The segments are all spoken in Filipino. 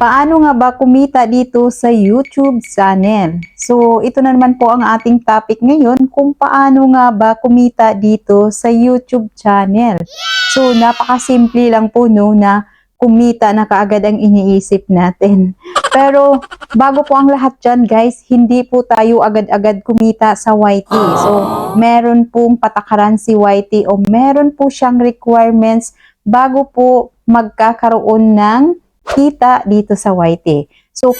Paano nga ba kumita dito sa YouTube channel? So, ito na naman po ang ating topic ngayon, kung paano nga ba kumita dito sa YouTube channel. So, napakasimple lang po no na kumita na kaagad ang iniisip natin. Pero, bago po ang lahat dyan guys, hindi po tayo agad-agad kumita sa YT. So, meron pong patakaran si YT o meron po siyang requirements bago po magkakaroon ng kita dito sa YT. So,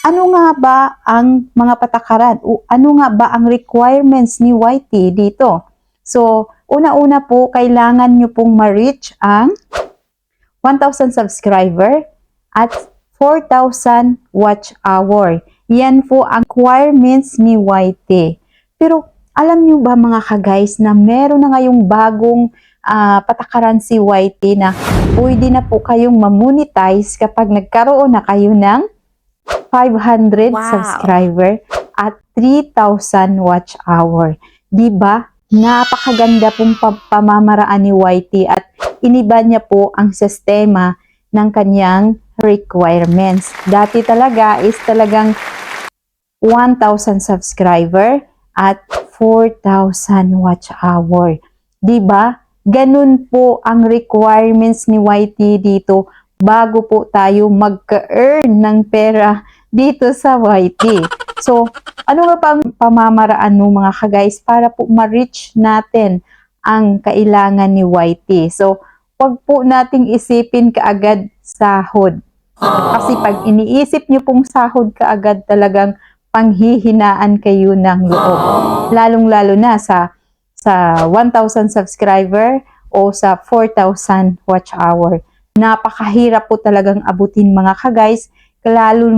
ano nga ba ang mga patakaran o ano nga ba ang requirements ni YT dito? So, una-una po, kailangan nyo pong ma-reach ang 1,000 subscriber at 4,000 watch hour. Yan po ang requirements ni YT. Pero, alam nyo ba mga ka-guys na meron na ngayong bagong patakaran si YT na pwede na po kayong ma-monetize kapag nagkaroon na kayo ng 500 subscriber at 3,000 watch hour. Diba? Napakaganda pong pamamaraan ni YT at iniba niya po ang sistema ng kanyang requirements. Dati talaga is talagang 1,000 subscriber at 4,000 watch hour. Diba? Ganun po ang requirements ni YT dito bago po tayo magka-earn ng pera dito sa YT. So, ano nga pa ang pamamaraan mo mga ka-guys para po ma-reach natin ang kailangan ni YT? So, wag po nating isipin kaagad sahod. Kasi pag iniisip nyo pong sahod kaagad, talagang panghihinaan kayo ng loob. Lalong-lalo na sa 1,000 subscriber o sa 4,000 watch hour. Napakahirap po talagang abutin mga ka-guys, lalo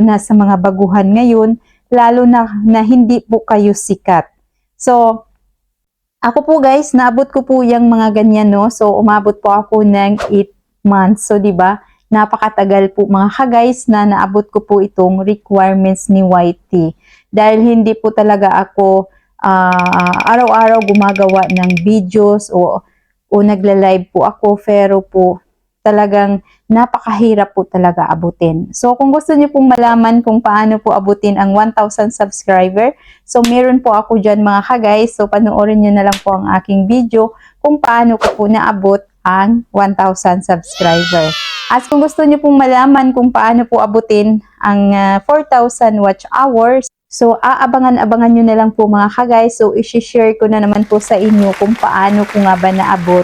na sa mga baguhan ngayon, lalo na hindi po kayo sikat. So, ako po guys, naabot ko po yung mga ganyan, no? So, umabot po ako ng 8 months. So, di ba? Napakatagal po mga ka-guys na naabot ko po itong requirements ni YT. Dahil hindi po talaga ako araw-araw gumagawa ng videos o nagla-live po ako, pero po talagang napakahirap po talaga abutin. So kung gusto niyo pong malaman kung paano po abutin ang 1,000 subscriber, so meron po ako dyan mga ka-guys, so panoorin niyo na lang po ang aking video kung paano ko po naabot ang 1,000 subscriber. At kung gusto niyo pong malaman kung paano po abutin ang 4,000 watch hours, so, aabangan-abangan nyo na lang po mga ka-guys. So, isi-share ko na naman po sa inyo kung paano ko nga ba naabot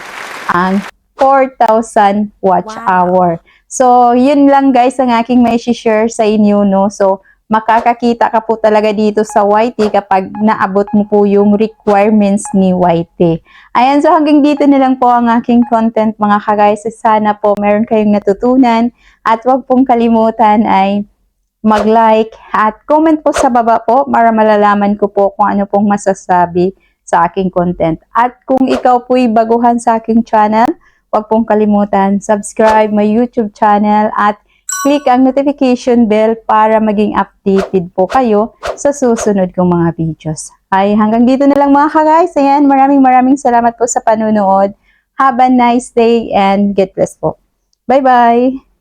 ang 4,000 watch hour. So, yun lang guys ang aking may share sa inyo, no? So, makakakita ka po talaga dito sa YT kapag naabot mo po yung requirements ni YT. Ayan, so hanggang dito na lang po ang aking content mga ka-guys. Sana po meron kayong natutunan at wag pong kalimutan ay mag-like at comment po sa baba po para malalaman ko po kung ano pong masasabi sa aking content. At kung ikaw po'y baguhan sa aking channel, huwag pong kalimutan, subscribe my YouTube channel at click ang notification bell para maging updated po kayo sa susunod kong mga videos. Ay, hanggang dito na lang mga ka-guys. Ayan, maraming salamat po sa panunood. Have a nice day and get blessed po. Bye-bye!